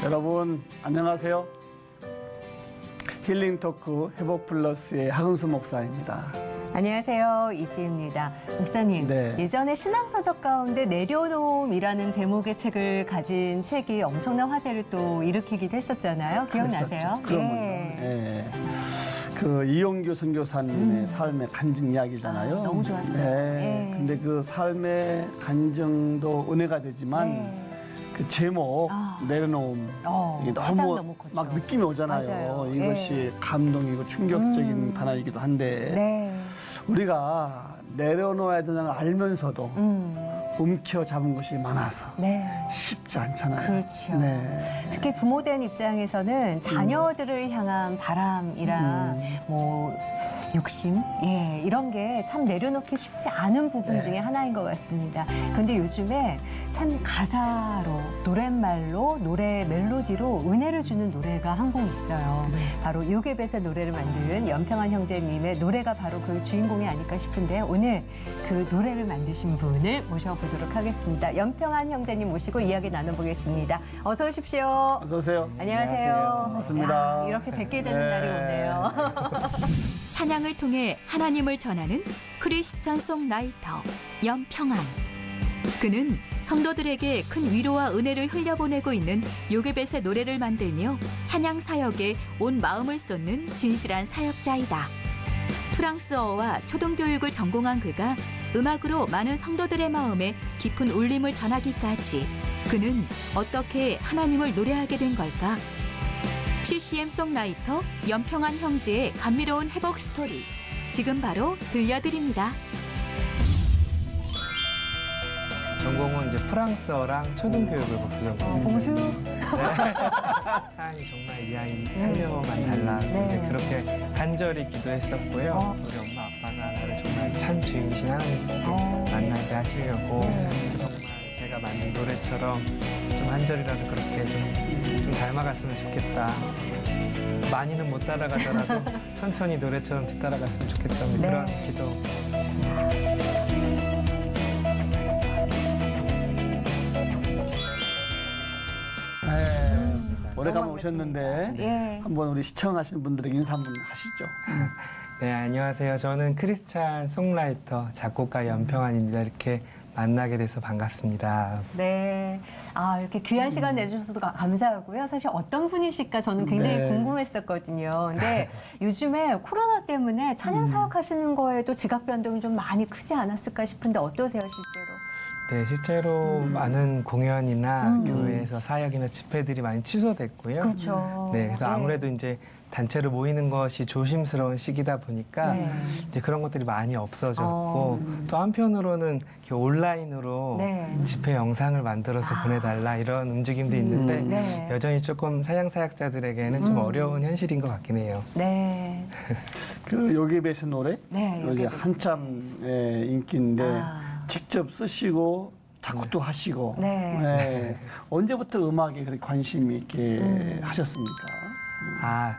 여러분 안녕하세요. 힐링 토크 회복 플러스의 하근수 목사입니다. 안녕하세요. 이지입니다. 목사님, 네. 예전에 신앙서적 가운데 내려놓음이라는 제목의 책을 가진 책이 엄청난 화제를 또 일으키기도 했었잖아요. 기억나세요? 그럼요. 예. 그 이용규 선교사님의 삶의 간증 이야기잖아요. 아, 너무 좋았어요. 네. 예. 근데 그 삶의 간증도 은혜가 되지만 네. 그 제목 내려놓음 이게 너무 막 느낌이 오잖아요. 맞아요. 이것이 감동이고 충격적인 단어이기도 한데 네. 우리가 내려놓아야 되는 걸 알면서도 움켜잡은 것이 많아서 네. 쉽지 않잖아요. 그렇죠. 네. 특히 부모된 입장에서는 자녀들을 향한 바람이랑 뭐 욕심, 이런 게 참 내려놓기 쉽지 않은 부분 네. 중에 하나인 것 같습니다. 그런데 요즘에 참 가사로, 노랫말로, 노래 멜로디로 은혜를 주는 노래가 한 곡 있어요. 네. 바로 요괴벳의 노래를 만든 연평한 형제님의 노래가 바로 그 주인공이 아닐까 싶은데 오늘 그 노래를 만드신 분을 모셔보도록 하겠습니다. 연평한 형제님 모시고 이야기 나눠보겠습니다. 어서 오십시오. 어서 오세요. 안녕하세요. 반갑습니다. 야, 이렇게 뵙게 되는 네. 날이 오네요. 찬양을 통해 하나님을 전하는 크리스천 송라이터 연평안. 그는 성도들에게 큰 위로와 은혜를 흘려보내고 있는 요괴벳의 노래를 만들며 찬양 사역에 온 마음을 쏟는 진실한 사역자이다. 프랑스어와 초등교육을 전공한 그가 음악으로 많은 성도들의 마음에 깊은 울림을 전하기까지 그는 어떻게 하나님을 노래하게 된 걸까? CCM 송라이터 연평안 형제의 감미로운 회복 스토리 지금 바로 들려드립니다. 전공은 이제 프랑스어랑 초등교육을 복수 전공했어요. 봉슈. 하나님 정말 이 아이 살려만 달라. 네. 이제 그렇게 간절히 기도했었고요. 우리 엄마 아빠가 나를 정말 참 주인이신 하나님 만나게 하시려고 정말 제가 만든 노래처럼 좀 한 절이라도 그렇게 좀 닮아갔으면 좋겠다. 많이는 못 따라가더라도 천천히 노래처럼 뒤따라갔으면 좋겠다는 그런 기도 있습니다. 네. 오래간만에 오셨는데 예. 한번 우리 시청하시는 분들에게 인사 한번 하시죠. 네, 안녕하세요. 저는 크리스찬 송라이터 작곡가 연평안입니다. 이렇게 만나게 돼서 반갑습니다. 네. 아, 이렇게 귀한 시간 내주셔서 감사하고요. 사실 어떤 분이실까 저는 굉장히 네. 궁금했었거든요. 근데 요즘에 코로나 때문에 찬양 사역하시는 거에도 지각 변동이 좀 많이 크지 않았을까 싶은데 어떠세요, 실제로? 네, 실제로 많은 공연이나 교회에서 사역이나 집회들이 많이 취소됐고요. 그렇죠. 네, 그래서 아무래도 이제 단체로 모이는 것이 조심스러운 시기다 보니까 네. 이제 그런 것들이 많이 없어졌고 또 한편으로는 이렇게 온라인으로 네. 집회 영상을 만들어서 보내달라 이런 움직임도 있는데 네. 여전히 조금 사양 사역자들에게는 좀 어려운 현실인 것 같긴 해요. 네. 그 요괴벳의 노래 네, 요새 요괴벳. 한참 인기인데 아. 직접 쓰시고 작곡도 하시고 네. 언제부터 음악에 그렇게 관심이 있게 하셨습니까? 아,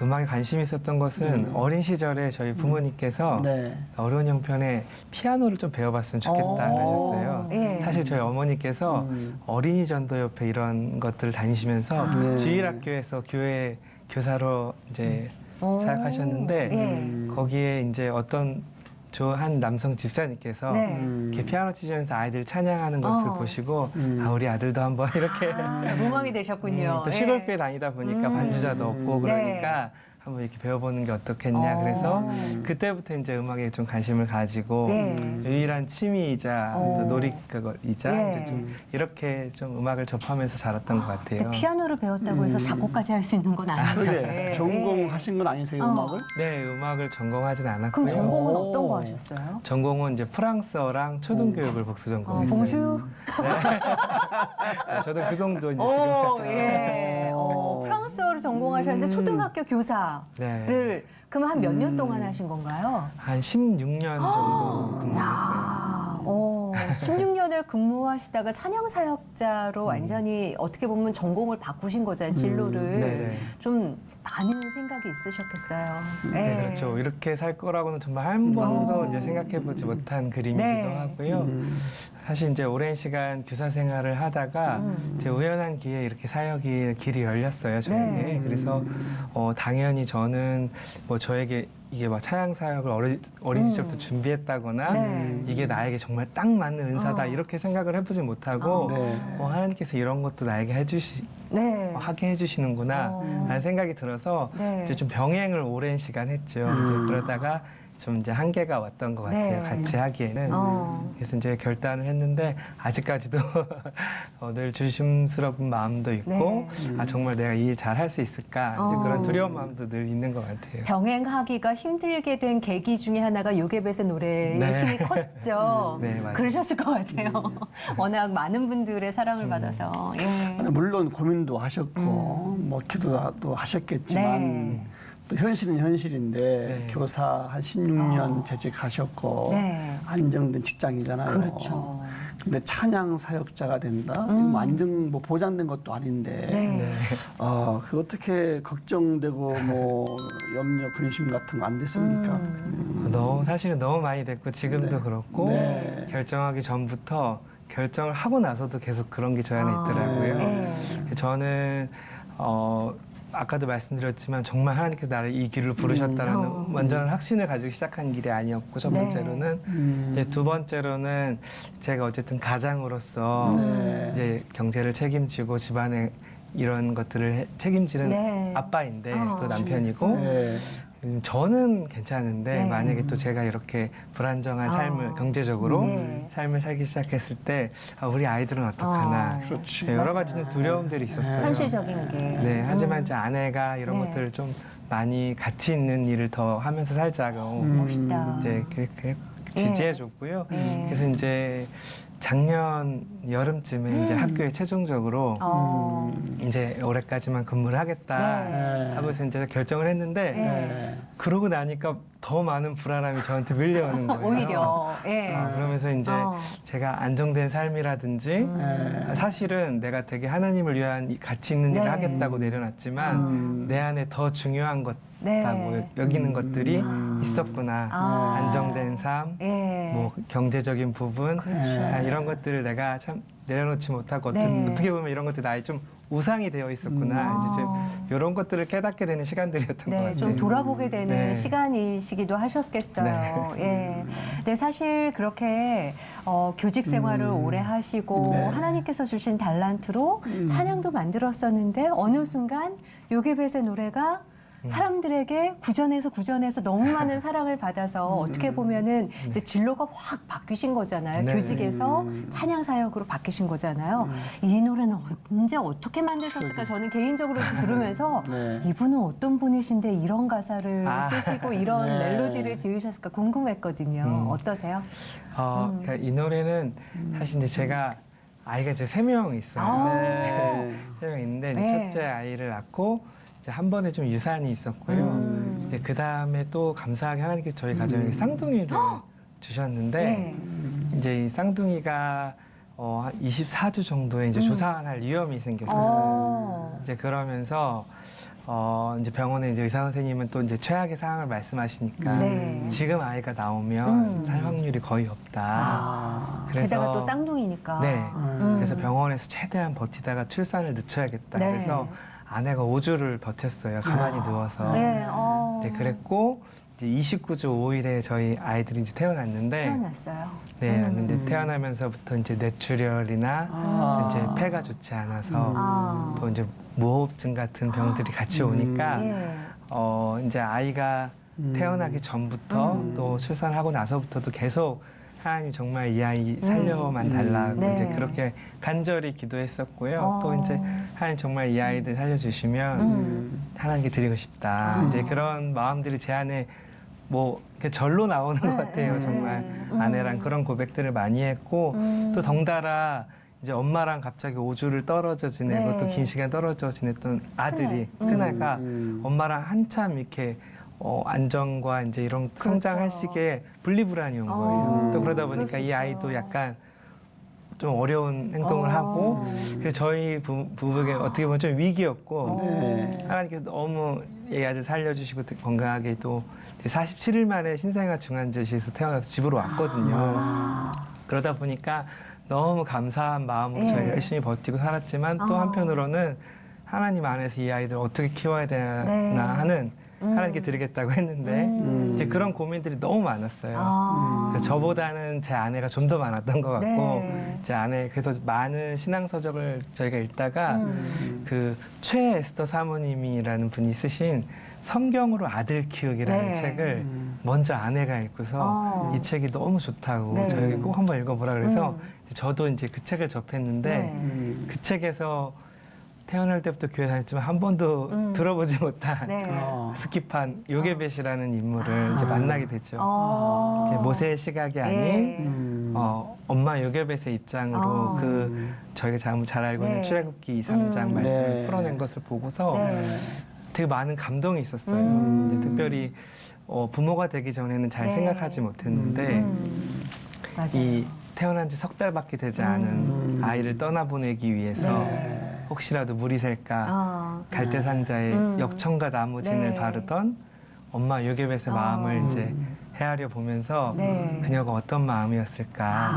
음악에 관심이 있었던 것은 어린 시절에 저희 부모님께서 네. 어려운 형편에 피아노를 좀 배워봤으면 좋겠다 하셨어요. 예. 사실 저희 어머니께서 어린이 전도협회 이런 것들을 다니시면서 주일학교에서 교회 교사로 이제 사역하셨는데 예. 거기에 이제 어떤 한 남성 집사님께서 네. 이렇게 피아노 치시면서 아이들 찬양하는 것을 보시고 아, 우리 아들도 한번 이렇게 로망이 되셨군요. 또 시골교회 다니다 보니까 반주자도 없고 그러니까 한번 이렇게 배워보는 게 어떻겠냐. 그래서 그때부터 이제 음악에 좀 관심을 가지고 유일한 취미이자 또 놀이이자 이제 좀 이렇게 좀 음악을 접하면서 자랐던 것 같아요. 근데 피아노를 배웠다고 해서 작곡까지 할 수 있는 건 아니에요. 그래. 전공하신 건 아니세요, 음악을? 네, 음악을 전공하진 않았고요. 그럼 전공은 어떤 거 하셨어요? 전공은 이제 프랑스어랑 초등교육을 복수 전공했어요. 봉슈. 네, 저도 그 정도 이제 예. 프랑스어를 전공하셨는데 초등학교 교사를 네. 그럼 한 몇 년 동안 하신 건가요? 한 16년 정도 근무했어요. 16년을 근무하시다가 찬양 사역자로 완전히 어떻게 보면 전공을 바꾸신 거잖아요, 진로를. 네네. 좀 많은 생각이 있으셨겠어요. 네, 그렇죠. 이렇게 살 거라고는 정말 한 번도 이제 생각해보지 못한 그림이기도 하고요. 사실 이제 오랜 시간 교사 생활을 하다가 이제 우연한 기회에 이렇게 사역이 길이 열렸어요, 저에게. 네. 그래서 당연히 저는 뭐 저에게 이게 막 찬양 사역을 어린 시절부터 준비했다거나 네. 이게 나에게 정말 딱 맞는 은사다 이렇게 생각을 해보지 못하고 네. 하나님께서 이런 것도 나에게 네. 하게 해주시는구나 라는 생각이 들어서 네. 이제 좀 병행을 오랜 시간 했죠. 이제 그러다가 좀 이제 한계가 왔던 것 같아요. 네. 같이 하기에는. 그래서 이제 결단을 했는데 아직까지도 늘 조심스러운 마음도 있고 네. 정말 내가 이 일 잘 할 수 있을까 이제 그런 두려운 마음도 늘 있는 것 같아요. 병행하기가 힘들게 된 계기 중에 하나가 요괴벳의 노래의 네. 힘이 컸죠. 네, 맞아요. 그러셨을 것 같아요. 워낙 많은 분들의 사랑을 받아서. 예. 물론 고민도 하셨고 뭐 기도도 하셨겠지만 네. 또 현실은 현실인데 네. 교사 한 16년 재직하셨고 네. 안정된 직장이잖아요. 그렇죠. 근데 찬양 사역자가 된다? 뭐 안정 뭐 보장된 것도 아닌데 네. 그 어떻게 걱정되고 뭐 염려 근심 같은 거 안 됐습니까? 사실은 너무 많이 됐고 지금도 네. 그렇고 네. 결정하기 전부터 결정을 하고 나서도 계속 그런 게 저 안에 있더라고요. 네. 저는 아까도 말씀드렸지만 정말 하나님께서 나를 이 길로 부르셨다는 완전한 확신을 가지고 시작한 길이 아니었고 첫 네. 번째로는 이제 두 번째로는 제가 어쨌든 가장으로서 네. 이제 경제를 책임지고 집안의 이런 것들을 책임지는 네. 아빠인데 또 남편이고 네. 저는 괜찮은데 네. 만약에 또 제가 이렇게 불안정한 삶을 경제적으로 네. 삶을 살기 시작했을 때 우리 아이들은 어떡하나 그렇지. 네, 여러 가지 좀 두려움들이 있었어요. 현실적인 게. 네, 하지만 이제 아내가 이런 네. 것들을 좀 많이 가치 있는 일을 더 하면서 살자고 멋있다. 이제 그렇게 지지해줬고요. 네. 그래서 이제 작년 여름쯤에 이제 학교에 최종적으로 이제 올해까지만 근무를 하겠다 네. 하고서 이제 결정을 했는데 네. 그러고 나니까 더 많은 불안함이 저한테 밀려오는 거예요. 오히려. 예. 그러면서 이제 제가 안정된 삶이라든지 사실은 내가 되게 하나님을 위한 가치 있는 네. 일을 하겠다고 내려놨지만 내 안에 더 중요한 것다고 네. 여기는 것들이 있었구나. 안정된 삶, 예. 뭐 경제적인 부분 그렇죠. 이런 것들을 내가 참 내려놓지 못하고 네. 어떻게 보면 이런 것들이 나의 좀 우상이 되어 있었구나. 이제 좀 이런 것들을 깨닫게 되는 시간들이었던 것 네, 같아요. 좀 돌아보게 되는 네. 시간이시기도 하셨겠어요. 예. 근데 사실 그렇게 교직 생활을 오래 하시고 네. 하나님께서 주신 달란트로 찬양도 만들었었는데 어느 순간 요괴벳의 노래가 사람들에게 구전에서 너무 많은 사랑을 받아서 어떻게 보면은 이제 진로가 확 바뀌신 거잖아요. 네. 교직에서 찬양 사역으로 바뀌신 거잖아요. 이 노래는 언제 어떻게 만드셨을까? 저는 개인적으로 들으면서 네. 이분은 어떤 분이신데 이런 가사를 쓰시고 이런 네. 멜로디를 지으셨을까 궁금했거든요. 어떠세요? 그러니까 이 노래는 사실 이제 제가 아이가 이제 3명 있어요. 네. 3명 있는데 이제 네. 첫째 아이를 낳고 이제 한 번에 좀 유산이 있었고요. 이제 그 다음에 또 감사하게 하나님께서 저희 가정에 쌍둥이를 주셨는데 네. 이제 이 쌍둥이가 한 24주 정도에 이제 조산할 위험이 생겼어요. 이제 그러면서 이제 병원에 이제 의사 선생님은 또 이제 최악의 상황을 말씀하시니까 네. 지금 아이가 나오면 살 확률이 거의 없다. 그래서 게다가 또 쌍둥이니까. 네. 그래서 병원에서 최대한 버티다가 출산을 늦춰야겠다. 네. 그래서 아내가 5주를 버텼어요. 가만히 누워서. 네. 이제 그랬고 이제 29주 5일에 저희 아이들이 이제 태어났는데 태어났어요. 네, 근데 태어나면서부터 이제 뇌출혈이나 이제 폐가 좋지 않아서 또 이제 무호흡증 같은 병들이 같이 오니까 예. 이제 아이가 태어나기 전부터 또 출산하고 나서부터도 계속 하나님 정말 이 아이 살려만 달라고 네. 이제 그렇게 간절히 기도했었고요. 또 이제 하나님 정말 이 아이들 살려주시면 하나님께 드리고 싶다. 이제 그런 마음들이 제 안에 뭐 이렇게 절로 나오는 것 같아요. 정말 아내랑 그런 고백들을 많이 했고 또 덩달아 이제 엄마랑 갑자기 5주를 떨어져 지내고 네. 또 긴 시간 떨어져 지냈던 아들이 큰애가 엄마랑 한참 이렇게 안정과 이제 이런 성장할 시기에 분리불안이 온 거예요. 또 그러다 보니까 이 아이도 약간 좀 어려운 행동을 하고 그래서 저희 부부에게 어떻게 보면 좀 위기였고 네. 하나님께서 너무 이 아들 살려주시고 건강하게 또 47일 만에 신생아 중환자실에서 태어나서 집으로 왔거든요. 그러다 보니까 너무 감사한 마음으로 예. 저희가 열심히 버티고 살았지만 또 한편으로는 하나님 안에서 이 아이들 어떻게 키워야 되나 네. 하는 하나님께 드리겠다고 했는데 이제 그런 고민들이 너무 많았어요. 아. 그래서 저보다는 제 아내가 좀 더 많았던 것 같고 네. 제 아내 그래서 많은 신앙서적을 저희가 읽다가 그 최에스더 사모님이라는 분이 쓰신 성경으로 아들 키우기라는 네. 책을 먼저 아내가 읽고서 이 책이 너무 좋다고 네. 저에게 꼭 한번 읽어보라 그래서 저도 이제 그 책을 접했는데 네. 그 책에서 태어날 때부터 교회 다녔지만 한 번도 들어보지 못한 네. 스킵한 요게벳이라는 인물을 이제 만나게 되죠. 어. 이제 모세의 시각이 아닌 예. 엄마 요게벳의 입장으로 그 저희가 잘 알고 있는 네. 출애굽기 2, 3장 말씀을 네. 풀어낸 것을 보고서 네. 되게 많은 감동이 있었어요. 이제 특별히 부모가 되기 전에는 잘 네. 생각하지 못했는데 맞아요. 이 태어난 지 석 달밖에 되지 않은 아이를 떠나보내기 위해서 네. 혹시라도 물이 셀까 갈대상자에 역청과 나무진을 네. 바르던 엄마 요게벳의 마음을 이제 헤아려 보면서 네. 그녀가 어떤 마음이었을까.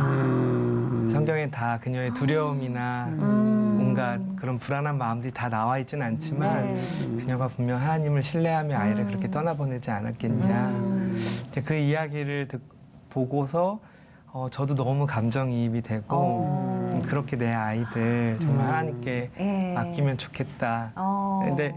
성경에 다 그녀의 두려움이나 온갖 그런 불안한 마음들이 다 나와 있지는 않지만 네. 그녀가 분명 하나님을 신뢰하며 아이를 그렇게 떠나보내지 않았겠냐. 이제 그 이야기를 보고서 저도 너무 감정이입이 되고 그렇게 내 아이들 정말 하나님께 예. 맡기면 좋겠다. 근데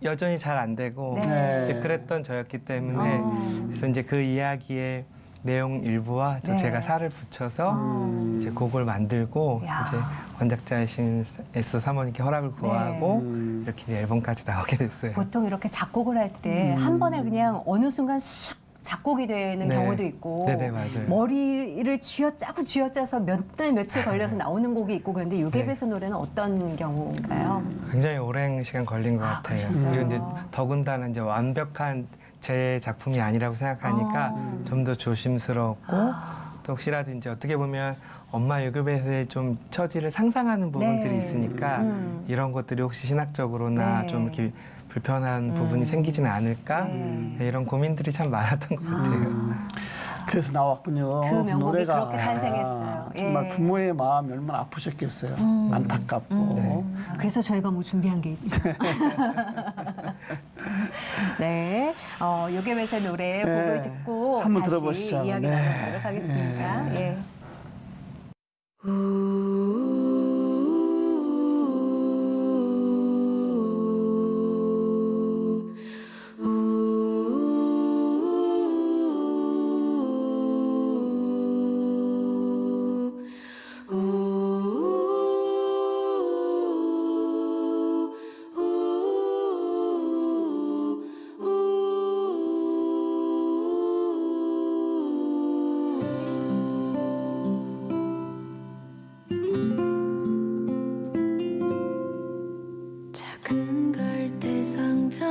여전히 잘 안 되고 네. 이제 그랬던 저였기 때문에 그래서 이제 그 이야기의 내용 일부와 또 네. 제가 살을 붙여서 이제 곡을 만들고 야. 이제 원작자이신 에스 사모님께 허락을 구하고 이렇게 이제 앨범까지 나오게 됐어요. 보통 이렇게 작곡을 할 때 한 번에 그냥 어느 순간 쑥 작곡이 되는 네. 경우도 있고 네네, 맞아요. 머리를 쥐어짜서 몇 달 며칠 걸려서 나오는 곡이 있고 그런데 요게벳의 노래는 어떤 경우인가요? 굉장히 오랜 시간 걸린 것 같아요. 그러셨어요? 그리고 이제 더군다나 이제 완벽한 제 작품이 아니라고 생각하니까 좀 더 조심스럽고 또 혹시라도 이제 어떻게 보면 엄마 요괴벳의 좀 처지를 상상하는 부분들이 네. 있으니까 이런 것들이 혹시 신학적으로나 네. 좀 이렇게 불편한 부분이 생기지는 않을까 네. 네, 이런 고민들이 참 많았던 것 같아요. 그래서 나왔군요. 그 명곡이 노래가 그렇게 탄생했어요. 정말 예. 부모의 마음이 얼마나 아프셨겠어요. 안타깝고. 그래서 저희가 뭐 준비한 게 있죠. 네, 요게벳의 노래 네. 곡을 듣고 한번 다시 들어보시죠. 이야기 네. 나눠보도록 하겠습니다. 네. 예. 작은 갈대 상자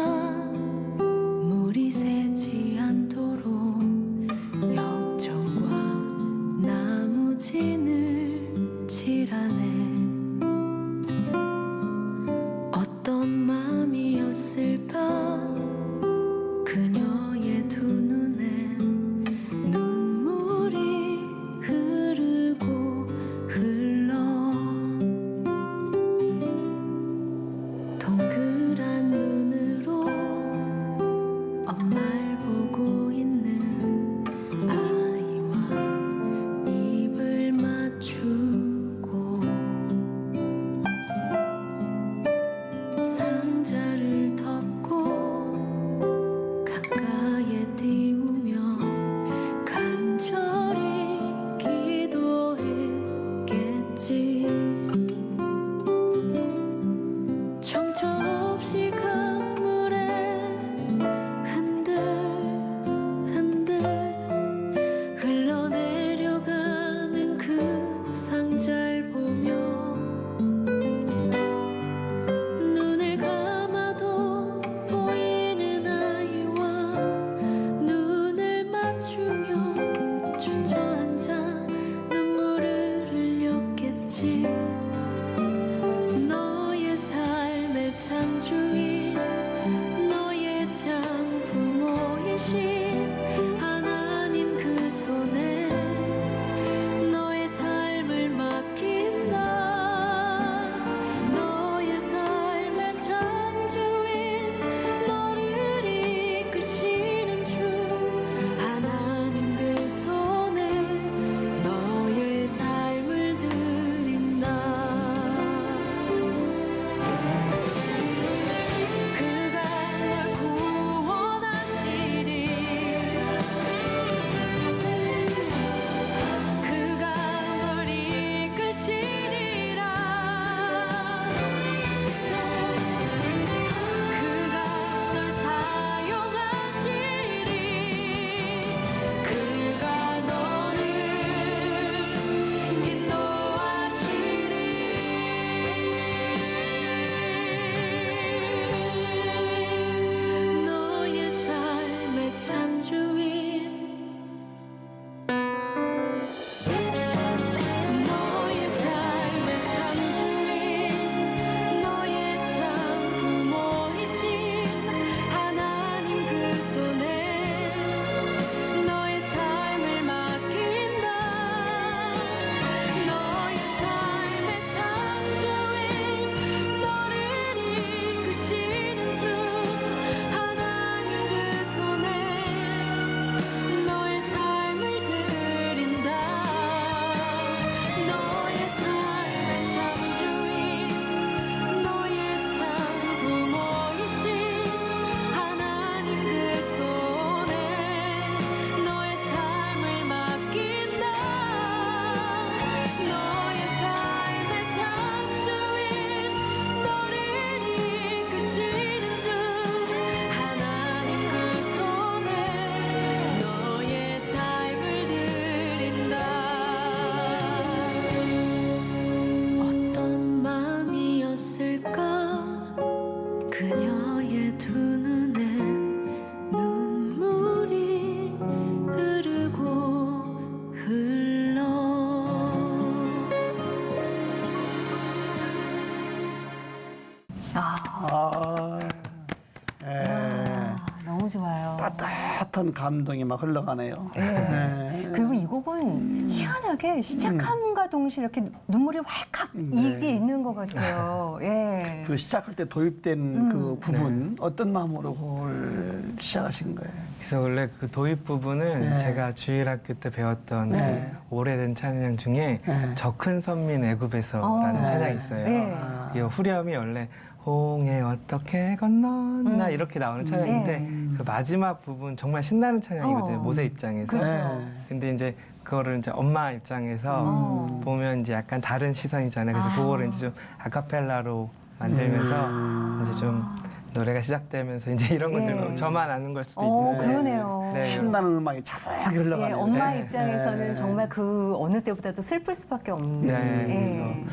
물이 새지 않도록 역청과 나무진을 칠하네. 어떤 마음이었을까 그녀의 두 눈엔 눈물이 흐르고 흘러 동그란 눈으로 엄마를 보고 있는 아이와 입을 맞추고 상자를 덮고 가까이에 띄우며 간절히 기도했겠지. 정처 없이 강물에 흔들흔들 흘러내려가는 그 상자를 보며 눈을 감아도 보이는 아이와 눈을 맞추며 주저앉아 눈물을 흘렸겠지. 너의 삶의 참 주인 너의 참 부모이신 하나님 그 손에 너의 삶을 너무 좋아요. 따뜻한 감동이 막 흘러가네요. 예. 네. 그리고 이 곡은 희한하게 시작함과 동시에 이렇게 눈물이 왈칵 이게 있는 것 같아요. 예. 그 시작할 때 도입된 그 부분 어떤 마음으로 그걸 시작하신 거예요? 그래서 원래 그 도입 부분은 네. 제가 주일학교 때 배웠던 네. 그 오래된 찬양 중에 네. 저 큰 선민 애굽에서라는 네. 찬양이 있어요. 네. 이 후렴이 원래 홍해 어떻게 건너나 이렇게 나오는 찬양인데 그 마지막 부분 정말 신나는 찬양이거든요. 모세 입장에서. 그렇죠. 근데 이제 그거를 이제 엄마 입장에서 보면 이제 약간 다른 시선이잖아요. 그래서 그거를 이제 좀 아카펠라로 만들면서 이제 좀 노래가 시작되면서 이제 이런 것들 예. 저만 아는 걸 수도 있는데 그러네요. 네. 신나는 음악이 차분하게 흘러가네요. 예, 엄마 네. 입장에서는 네. 정말 그 어느 때보다도 슬플 수밖에 없는. 네, 예.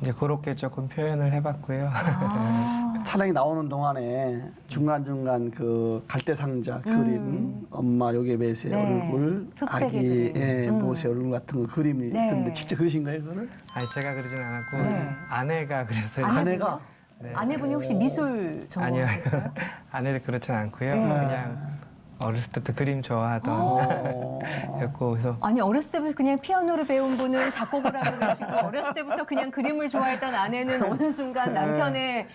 이제 그렇게 조금 표현을 해봤고요. 아, 찬양이 나오는 동안에 중간중간 그 갈대상자 그림, 엄마 요게벳의 네. 얼굴, 흑백의 아기 그림. 예, 모세 얼굴 같은 거 그림이 네. 있던데 직접 그리신 거예요, 그거를? 아니 제가 그러진 않았고 네. 아내가 그려서요. 아내가? 네. 아내분이 혹시 미술 아니요. 전공하셨어요? 아내를 그렇진 않고요. 네. 그냥 어렸을 때부터 그림 좋아하던 어. 였고 그래서 아니 어렸을 때부터 그냥 피아노를 배운 분은 작곡을 하고 계시고 어렸을 때부터 그냥 그림을 좋아했던 아내는 어느 순간 남편의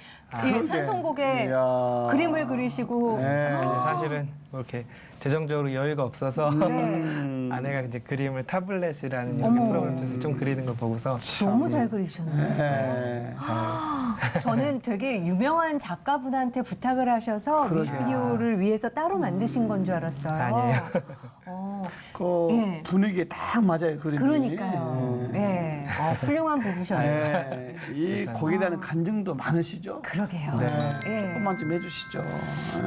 이 찬송곡에 이야. 그림을 그리시고 네. 아니, 사실은 뭐 이렇게 재정적으로 여유가 없어서 아내가 이제 그림을 타블렛이라는 이렇게 어머. 프로그램 에서 좀 그리는 걸 보고서 너무 잘 그리셨는데 네. 저는 되게 유명한 작가분한테 부탁을 하셔서 그러게요. 뮤직비디오를 위해서 따로 만드신 건 줄 알았어요. 아니에요. 어, 그 예. 분위기에 딱 맞아요, 그림이. 그러니까요. 예. 훌륭한 부부셨네요. 네. 이 곡에 대한 간증도 많으시죠? 그러게요. 네. 예. 조금만 좀 해주시죠.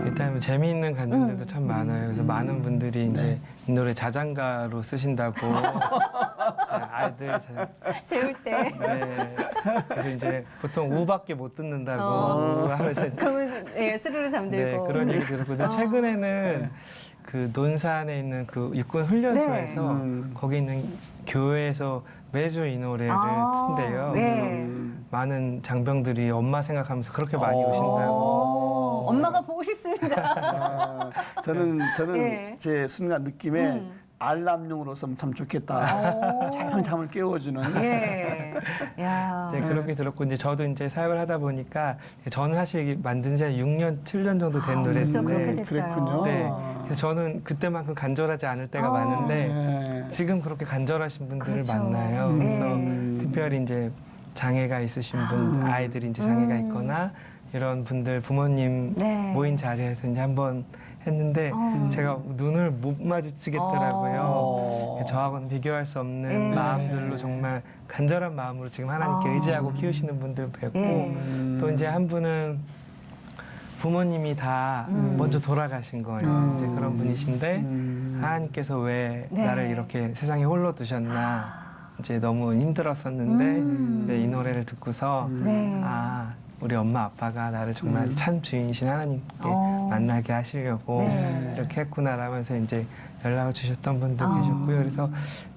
일단 뭐 재미있는 간증들도 참 많아요. 그래서 많은 분들이 이제 네. 이 노래 자장가로 쓰신다고 네, 아이들 재울 때. 네. 그래서 이제 보통 우밖에 못 듣는다고 하면서 그러면 예, 스르르 네, 잠들고. 그런 얘기 들었거든요. 최근에는 그 논산에 있는 그 육군 훈련소에서 네. 거기 있는 교회에서 매주 이 노래를 튼대요. 네. 많은 장병들이 엄마 생각하면서 그렇게 많이 오신다고. 엄마가 보고 싶습니다. 아, 저는 예. 제 순간 느낌에 알람용으로 쓰면 참 좋겠다. 잠을 깨워주는. 예. 야. 네, 그렇게 들었고 이제 저도 이제 사역을 하다 보니까 저는 사실 이게 만든 지 한 6년, 7년 정도 된 벌써 그렇게 노래인데 됐어요. 그랬군요. 네. 그래서 저는 그때만큼 간절하지 않을 때가 아. 많은데 네. 지금 그렇게 간절하신 분들을 그렇죠. 만나요. 그래서 특별히 이제 장애가 있으신 분, 아이들이 이제 장애가 있거나 이런 분들 부모님 네. 모인 자리에서 이제 한번 했는데 제가 눈을 못 마주치겠더라고요. 어. 저하고는 비교할 수 없는 네. 마음들로 정말 간절한 마음으로 지금 하나님께 의지하고 키우시는 분들 뵙고 예. 또 이제 한 분은 부모님이 다 먼저 돌아가신 거예요. 이제 그런 분이신데 하나님께서 왜 네. 나를 이렇게 세상에 홀로 두셨나 이제 너무 힘들었었는데 네, 이 노래를 듣고서 네. 아 우리 엄마 아빠가 나를 정말 참 주인이신 하나님께 만나게 하시려고 네. 이렇게 했구나라면서 이제 연락을 주셨던 분도 계셨고요. 그래서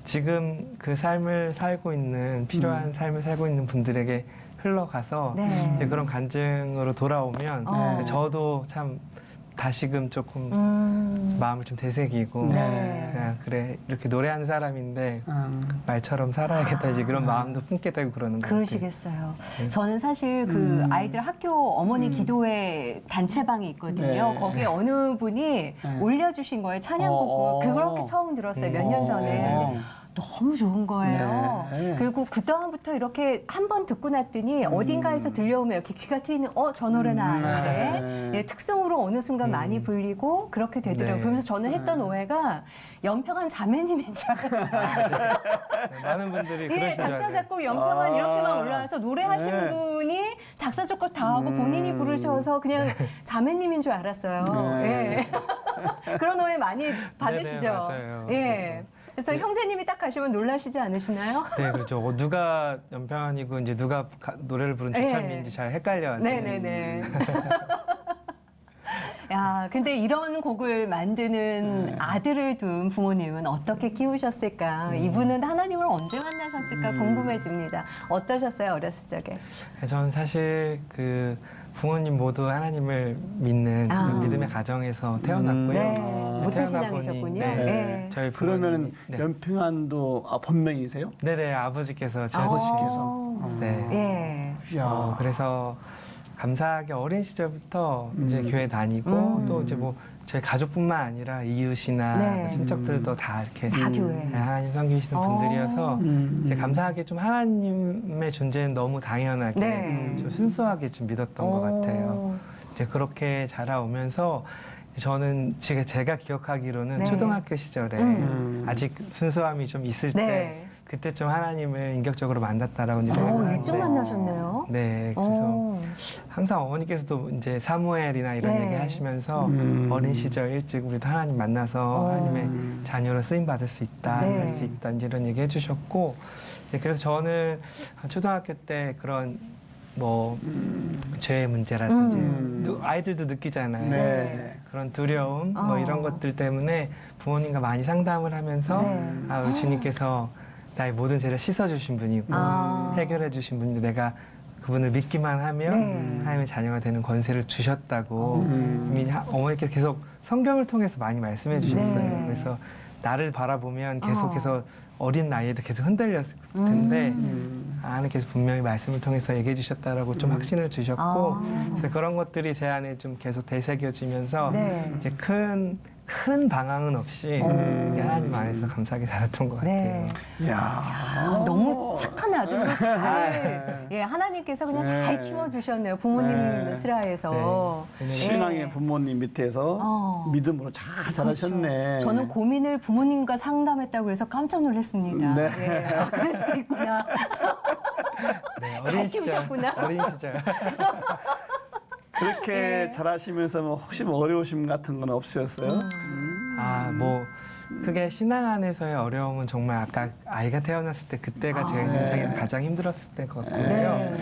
지금 그 삶을 살고 있는 필요한 삶을 살고 있는 분들에게 흘러가서 네. 이제 그런 간증으로 돌아오면 저도 참 다시금 조금 마음을 좀 되새기고 네. 그냥 그래 이렇게 노래하는 사람인데 말처럼 살아야겠다 이제 그런 마음도 품게 되고 그러는 것 같아요. 그러시겠어요. 저는 사실 그 아이들 학교 어머니 기도회 단체방이 있거든요. 네. 거기에 어느 분이 올려주신 거예요. 찬양곡을. 그렇게 처음 들었어요. 몇 년 전에. 근데 너무 좋은 거예요. 네. 그리고 그 다음부터 이렇게 한 번 듣고 났더니 어딘가에서 들려오면 이렇게 귀가 트이는 저 노래는 아는데 예, 특성으로 어느 순간 많이 불리고 그렇게 되더라고요. 네. 그러면서 저는 했던 오해가 연평한 자매님인 줄 알았어요. 많은 분들이 예, 그러신 줄 작사, 알아요. 작곡, 연평한 이렇게만 올라와서 노래하신 네. 분이 작사, 작곡 다 하고 본인이 부르셔서 그냥 자매님인 줄 알았어요. 네. 예. 그런 오해 많이 받으시죠? 맞아요. 예. 그래서 형제님이 딱 가시면 놀라시지 않으시나요? 네, 그렇죠. 누가 연평안이고 이제 누가 노래를 부른 네. 조참인지 잘 헷갈려요. 네네네. 야, 근데 이런 곡을 만드는 아들을 둔 부모님은 어떻게 키우셨을까? 이분은 하나님을 언제 만나셨을까 궁금해집니다. 어떠셨어요, 어렸을 적에? 저는 사실 그 부모님 모두 하나님을 믿는 아. 믿음의 가정에서 태어났고요. 네, 모태 태어나 신앙이셨군요. 보니, 네. 저희 그러면 부모님이- 연평안도 본명이세요? 네네 아버지께서 제 아버지께서. 네. 예. 그래서 감사하게 어린 시절부터 이제 교회 다니고 또 이제 뭐 저희 가족뿐만 아니라 이웃이나 네. 친척들도 다 이렇게 다 교회. 네, 하나님 섬기시는 분들이어서 이제 감사하게 좀 하나님의 존재는 너무 당연하게 네. 좀 순수하게 좀 믿었던 것 같아요. 오. 이제 그렇게 자라오면서 저는 지금 제가 기억하기로는 네. 초등학교 시절에 아직 순수함이 좀 있을 때 네. 그때 좀 하나님을 인격적으로 만났다라고 이제 오, 생각을 일찍 하는데 만나셨네요. 네, 그래서 오. 항상 어머니께서도 이제 사무엘이나 이런 네. 얘기 하시면서 어린 시절 일찍 우리도 하나님 만나서 하나님의 자녀로 쓰임 받을 수 있다, 네. 할 수 있다 이제 이런 얘기 해주셨고, 네, 그래서 저는 초등학교 때 그런 뭐 죄의 문제라든지 또 아이들도 느끼잖아요. 네. 그런 두려움 뭐 이런 것들 때문에 부모님과 많이 상담을 하면서 네. 아, 우리 주님께서 나의 모든 죄를 씻어주신 분이고 아. 해결해주신 분인데 내가 그분을 믿기만 하면 네. 하나님의 자녀가 되는 권세를 주셨다고 이미 어머니께서 계속 성경을 통해서 많이 말씀해 주셨어요. 네. 그래서 나를 바라보면 계속해서 어린 나이에도 계속 흔들렸을 텐데 하나님께서 분명히 말씀을 통해서 얘기해 주셨다라고 좀 확신을 주셨고 아. 그래서 그런 것들이 제 안에 좀 계속 되새겨지면서 네. 이제 큰 방황은 없이 하나님 안에서 감사하게 자랐던 것 같아요. 네. 이야. 아, 너무 착한 아들로 잘, 예, 하나님께서 그냥 잘 네. 키워주셨네요. 부모님 네. 슬하에서. 네. 신앙의 부모님 밑에서 믿음으로 잘 자라셨네. 그렇죠. 저는 고민을 부모님과 상담했다고 해서 깜짝 놀랐습니다. 네. 예, 아, 그럴 수도 있구나. 네, 잘 키우셨구나. 어린 시절. 그렇게 네. 자라시면서 뭐 혹시 뭐 어려우심 같은 건 없으셨어요? 아, 뭐 크게 신앙 안에서의 어려움은 정말 아까 아이가 태어났을 때 그때가 제 인생에서 가장 힘들었을 때인 것 같고요. 네.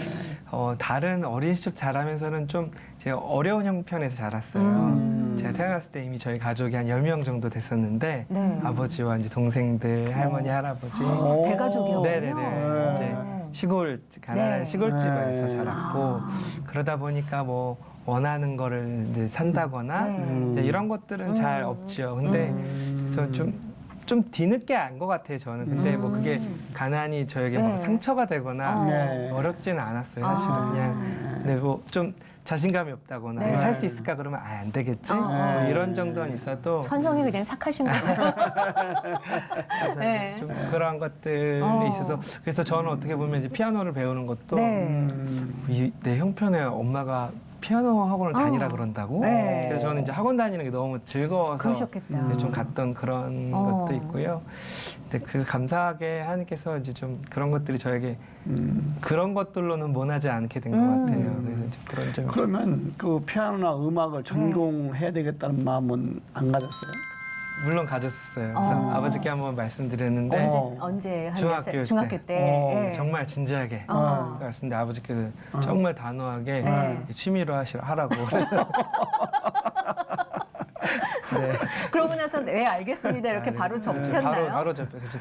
다른 어린 시절 자라면서는 좀 제가 어려운 형편에서 자랐어요. 제가 태어났을 때 이미 저희 가족이 한 10명 정도 됐었는데 네. 아버지와 이제 동생들, 할머니, 할아버지 대가족이었군요. 네네네. 이제 시골 가난한 네. 시골집에서 네. 자랐고 그러다 보니까 뭐 원하는 거를 이제 산다거나 네. 이제 이런 것들은 잘 없지요. 근데 그래서 좀 뒤늦게 안 것 같아요, 저는. 근데 뭐 그게 가난이 저에게 막 네. 상처가 되거나 네. 어렵지는 않았어요, 사실은. 아. 그냥. 근데 뭐 좀 자신감이 없다거나 네. 살 수 있을까 그러면 안 되겠지? 어. 뭐 이런 정도는 있어도 천성이 그냥 착하신 거예요. 네. 좀 그런 것들이 있어서 그래서 저는 어떻게 보면 이제 피아노를 배우는 것도 네. 내 형편에 엄마가 피아노 학원을 다니라 그런다고. 네. 그래서 저는 이제 학원 다니는 게 너무 즐거워서 그러셨겠다. 이제 좀 갔던 그런 것도 있고요. 근데 그 감사하게 하나님께서 이제 좀 그런 것들이 저에게 그런 것들로는 원하지 않게 된 것 같아요. 그래서 이제 그런 점. 그러면 그 피아노나 음악을 전공해야 되겠다는 마음은 안 가졌어요? 물론 가졌었어요. 그래서 아버지께 한번 말씀드렸는데 언제 한 중학교 몇 살? 중학교 때. 예. 정말 진지하게 말씀드렸는데 아버지께서 정말 단호하게 네. 취미로 하라고. 네. 그러고 나서 네 알겠습니다 이렇게 바로 접혔나요? 바로 접혀. 그래서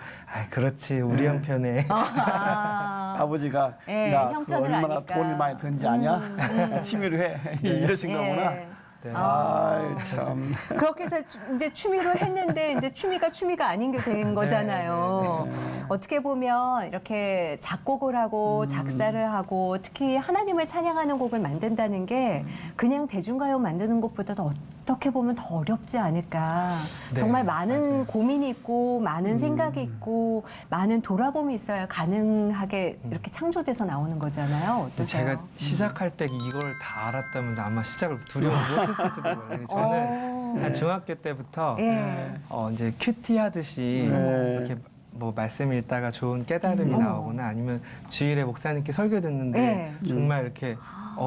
그렇지 우리 형편에. 아, 아버지가 예, 야, 그 형편을 얼마나 아니까. 돈이 많이 드는지 아냐? 취미로 해. 이러신 거구나. 예. 네. 아이, 참. 그렇게 해서 이제 취미로 했는데 이제 취미가 아닌 게 된 거잖아요. 어떻게 보면 이렇게 작곡을 하고 작사를 하고 특히 하나님을 찬양하는 곡을 만든다는 게 그냥 대중가요 만드는 것보다도 어떻게 보면 더 어렵지 않을까. 네, 정말 많은 맞아요. 고민이 있고 많은 생각이 있고 많은 돌아봄이 있어야 가능하게 이렇게 창조돼서 나오는 거잖아요. 근데 어떠세요? 제가 시작할 때 이걸 다 알았다면 아마 시작을 두려워 못했을지도 몰라요. 저는 한 중학교 때부터 예. 이제 큐티 하듯이 네. 이렇게 뭐 말씀 읽다가 좋은 깨달음이 나오거나 아니면 주일에 목사님께 설교 듣는데 정말 이렇게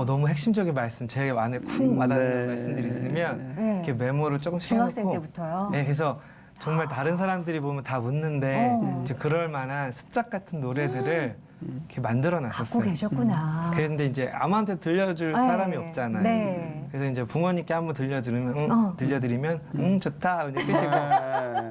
너무 핵심적인 말씀 제 안에 쿵 와닿는 말씀들이 있으면 네. 이렇게 메모를 조금씩 중학생 해놓고 때부터요? 네, 그래서 정말 다른 사람들이 보면 다 웃는데 어. 이제 그럴 만한 습작 같은 노래들을 이렇게 만들어 갖고 놨었어요. 계셨구나. 그런데 이제 아무한테 들려줄 사람이 없잖아요. 네. 그래서 이제 부모님께 한번 어. 들려드리면 좋다 이제 끝이고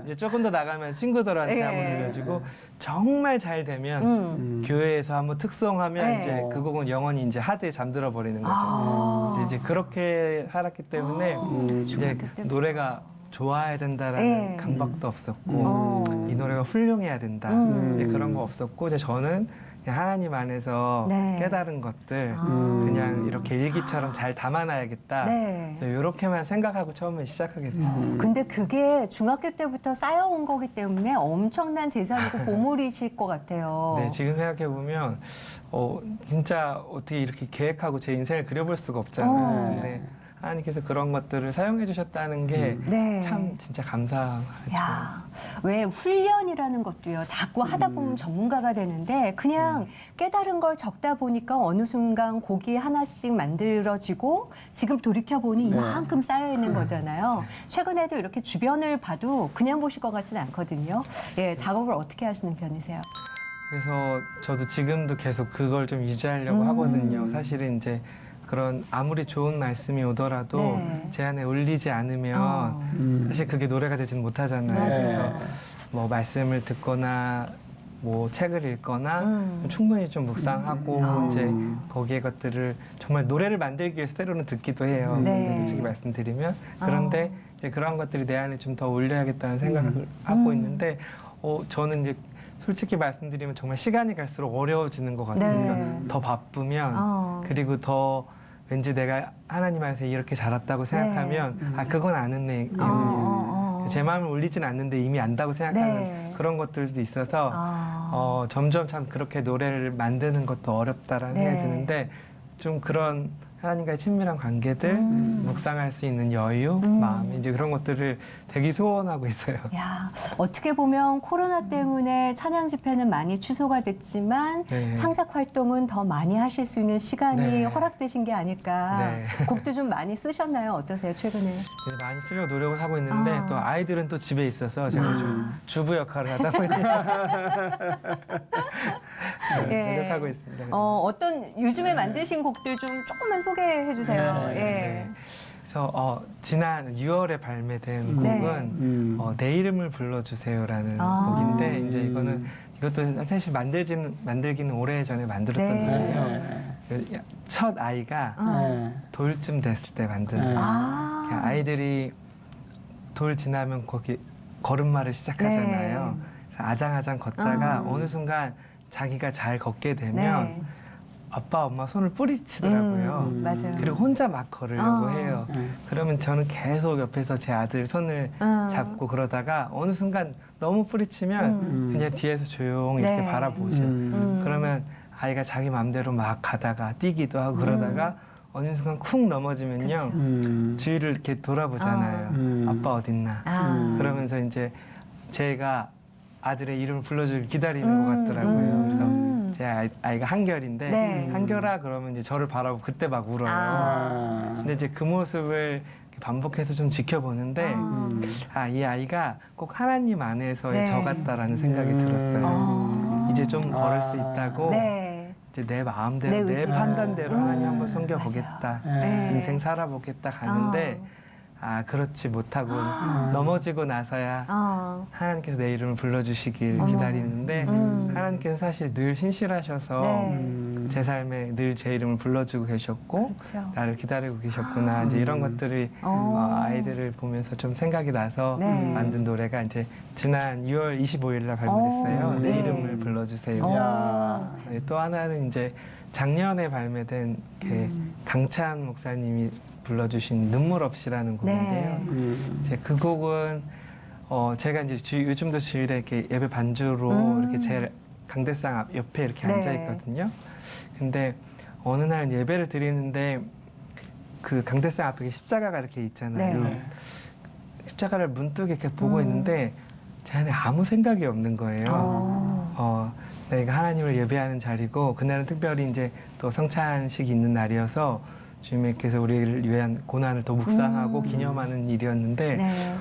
이제 조금 더 나가면 친구들한테 예. 한번 들려주고 정말 잘 되면 교회에서 한번 특송하면 네. 이제 그 곡은 영원히 이제 하드에 잠들어 버리는 거죠. 아. 이제 그렇게 살았기 때문에 이제 중학교 때부터. 노래가 좋아야 된다라는 네. 강박도 없었고 어. 이 노래가 훌륭해야 된다 이제 그런 거 없었고 이제 저는 그냥 하나님 안에서 네. 깨달은 것들 아. 그냥 이렇게 일기처럼 잘 담아놔야겠다. 네. 이렇게만 생각하고 처음에 시작하게 됐어요. 근데 그게 중학교 때부터 쌓여온 거기 때문에 엄청난 재산이고 보물이실 것 같아요. 네, 지금 생각해 보면 진짜 어떻게 이렇게 계획하고 제 인생을 그려볼 수가 없잖아요. 어. 근데 하나님께서 그런 것들을 사용해 주셨다는 게 참 네. 진짜 감사하죠. 야, 왜 훈련이라는 것도요. 자꾸 하다 보면 전문가가 되는데 그냥 깨달은 걸 적다 보니까 어느 순간 곡이 하나씩 만들어지고 지금 돌이켜 보니 이만큼 쌓여 있는 거잖아요. 최근에도 이렇게 주변을 봐도 그냥 보실 것 같지는 않거든요. 예, 작업을 어떻게 하시는 편이세요? 그래서 저도 지금도 계속 그걸 좀 유지하려고 하거든요. 사실은 이제 그런 아무리 좋은 말씀이 오더라도 네. 제 안에 울리지 않으면 사실 그게 노래가 되지는 못하잖아요. 맞아요. 그래서 뭐 말씀을 듣거나 뭐 책을 읽거나 충분히 좀 묵상하고 이제 거기에 것들을 정말 노래를 만들기 위해서 때로는 듣기도 해요. 네. 솔직히 말씀드리면 그런데 이제 그런 것들이 내 안에 좀 더 올려야겠다는 생각을 하고 있는데 저는 이제 솔직히 말씀드리면 정말 시간이 갈수록 어려워지는 것 같아요. 네. 그러니까 더 바쁘면 그리고 더 왠지 내가 하나님 안에서 이렇게 자랐다고 생각하면 그건 아는 내용이에요. 제 마음을 울리진 않는데 이미 안다고 생각하는 네. 그런 것들도 있어서 점점 참 그렇게 노래를 만드는 것도 어렵다라는 네. 생각이 드는데 좀 그런 하나님과의 친밀한 관계들, 묵상할 수 있는 여유, 마음 이제 그런 것들을 되게 소원하고 있어요. 야, 어떻게 보면 코로나 때문에 찬양 집회는 많이 취소가 됐지만 네. 창작 활동은 더 많이 하실 수 있는 시간이 네. 허락되신 게 아닐까. 네. 곡도 좀 많이 쓰셨나요? 어떠세요, 최근에? 많이 쓰려고 노력을 하고 있는데 또 아이들은 또 집에 있어서 제가 좀 주부 역할을 하다 보니 예. 노력하고 있습니다. 어떤 요즘에 만드신 곡들 좀 조금만 소개해 주세요. 네. 그래서 지난 6월에 발매된 네. 곡은 내 이름을 불러주세요라는 곡인데 이제 이것도 사실 만들기는 오래 전에 만들었던 네. 노래예요. 첫 아이가 돌쯤 됐을 때 만든 아. 아이들이 돌 지나면 거기 걸음마를 시작하잖아요. 네. 그래서 아장아장 걷다가 어느 순간 자기가 잘 걷게 되면 네. 아빠, 엄마 손을 뿌리치더라고요. 맞아요. 그리고 혼자 막 걸으려고 해요. 그러면 저는 계속 옆에서 제 아들 손을 잡고 그러다가 어느 순간 너무 뿌리치면 그냥 뒤에서 조용히 네. 이렇게 바라보죠. 그러면 아이가 자기 마음대로 막 가다가 뛰기도 하고 그러다가 어느 순간 쿵 넘어지면요. 주위를 이렇게 돌아보잖아요. 아빠 어딨나. 그러면서 이제 제가 아들의 이름을 불러주길 기다리는 것 같더라고요. 그래서 제 아이가 한결인데 네. 한결아 그러면 이제 저를 바라보고 그때 막 울어요. 근데 이제 그 모습을 반복해서 좀 지켜보는데 이 아이가 꼭 하나님 안에서의 네. 저 같다라는 생각이 들었어요. 이제 좀 걸을 수 있다고 네. 이제 내 마음대로 내 내 의지로. 판단대로 하나님 한번 섬겨보겠다. 네. 인생 살아보겠다 가는데 그렇지 못하고 넘어지고 나서야 하나님께서 내 이름을 불러주시길 기다리는데 하나님께서 사실 늘 신실하셔서 네. 제 삶에 늘 제 이름을 불러주고 계셨고 그렇죠. 나를 기다리고 계셨구나 이제 이런 것들이 아이들을 보면서 좀 생각이 나서 네. 만든 노래가 이제 지난 6월 25일 날 발매됐어요. 내 네. 이름을 불러주세요. 네, 또 하나는 이제 작년에 발매된 강찬 목사님이 불러주신 눈물 없이라는 곡인데요. 이제 그 곡은 제가 이제 요즘도 주일에 이렇게 예배 반주로 이렇게 제 강대상 앞 옆에 이렇게 네. 앉아 있거든요. 근데 어느 날 예배를 드리는데 그 강대상 앞에 십자가가 이렇게 있잖아요. 네. 십자가를 문득 이렇게 보고 있는데 제 안에 아무 생각이 없는 거예요. 내가 하나님을 예배하는 자리고 그날은 특별히 이제 또 성찬식이 있는 날이어서 주님께서 우리를 위한 고난을 더 묵상하고 기념하는 일이었는데 네.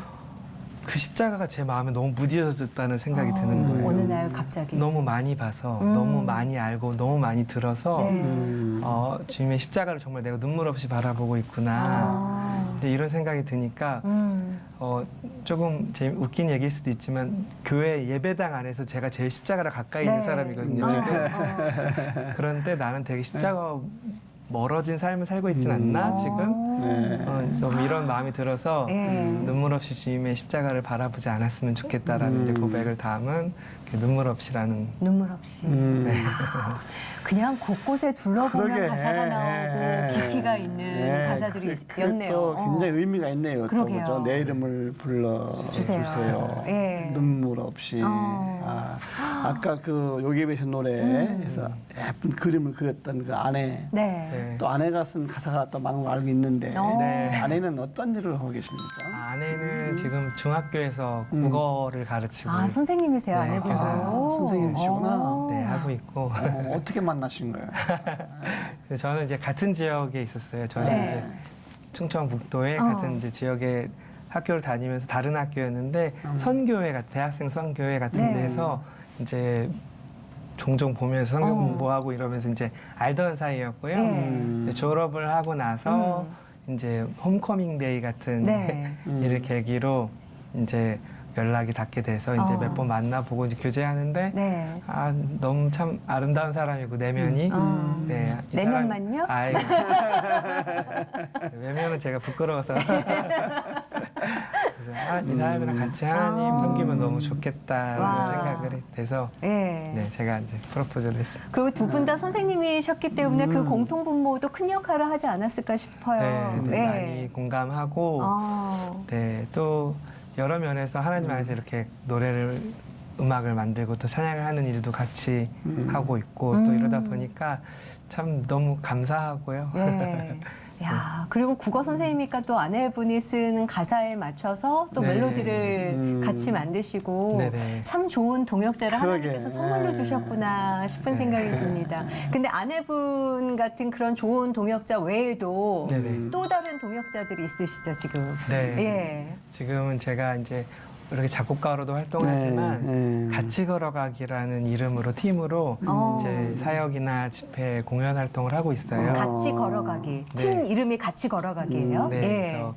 그 십자가가 제 마음에 너무 무뎌졌다는 생각이 드는 거예요. 어느 날 갑자기. 너무 많이 봐서 너무 많이 알고 너무 많이 들어서 네. 주님의 십자가를 정말 내가 눈물 없이 바라보고 있구나. 아. 이제 이런 생각이 드니까 조금 웃긴 얘기일 수도 있지만 교회 예배당 안에서 제가 제일 십자가를 가까이 있는 네. 사람이거든요. 지금. 그런데 나는 되게 십자가 멀어진 삶을 살고 있진 않나 지금? 네. 너무 이런 마음이 들어서 예. 눈물 없이 주님의 십자가를 바라보지 않았으면 좋겠다라는 이제 고백을 담은 눈물 없이라는. 눈물 없이. 그냥 곳곳에 둘러보면 그러게. 가사가 나오고 깊이가 있는 가사들이 있네요. 또 굉장히 의미가 있네요. 또 그러게요. 그죠? 내 이름을 불러주세요. 주세요. 예. 눈물 없이. 아까 그 요괴배신 노래에서 예쁜 그림을 그렸던 그 아내. 네. 네. 또 아내가 쓴 가사가 또 많은 걸 알고 있는데 네. 아내는 어떤 일을 하고 계십니까? 아내는 지금 중학교에서 국어를 가르치고 아, 선생님이세요, 네, 아내분도. 선생님이시구나. 네, 하고 있고 어떻게 만나신 거예요? 근데 저는 이제 같은 지역에 있었어요. 저는 네. 이제 충청북도에 같은 이제 지역에 학교를 다니면서 다른 학교였는데 선교회 같은 대학생 선교회 같은 네. 데서 이제 종종 보면서 성경 공부하고 이러면서 이제 알던 사이였고요. 네. 이제 졸업을 하고 나서 이제 홈커밍 데이 같은 네. 일을 계기로 이제 연락이 닿게 돼서 이제 몇 번 만나보고 이제 교제하는데 네. 아 너무 참 아름다운 사람이고 내면이 네, 이 사람- 내면만요? 아이고. 외면은 제가 부끄러워서 그래서 이 사람이랑 같이 하나님 섬기면 너무 좋겠다는 와. 생각을 돼서 네. 네 제가 이제 프로포즈를 했습니다. 그리고 두 분 다 선생님이셨기 때문에 그 공통 분모도 큰 역할을 하지 않았을까 싶어요. 네, 네, 많이 공감하고 네, 또 여러 면에서 하나님 안에서 이렇게 음악을 만들고 또 찬양을 하는 일도 같이 하고 있고 또 이러다 보니까 참 너무 감사하고요. 네. 야, 그리고 국어 선생님이니까 또 아내분이 쓰는 가사에 맞춰서 또 네. 멜로디를 같이 만드시고 네네. 참 좋은 동역자를 그러게. 하나님께서 선물로 네. 주셨구나 싶은 생각이 듭니다. 근데 아내분 같은 그런 좋은 동역자 외에도 네네. 또 다른 동역자들이 있으시죠, 지금? 네. 예. 지금은 제가 이제 이렇게 작곡가로도 활동하지만 같이 걸어가기라는 이름으로 팀으로 이제 사역이나 집회 공연 활동을 하고 있어요. 같이 걸어가기. 네. 팀 이름이 같이 걸어가기예요? 네, 예. 그래서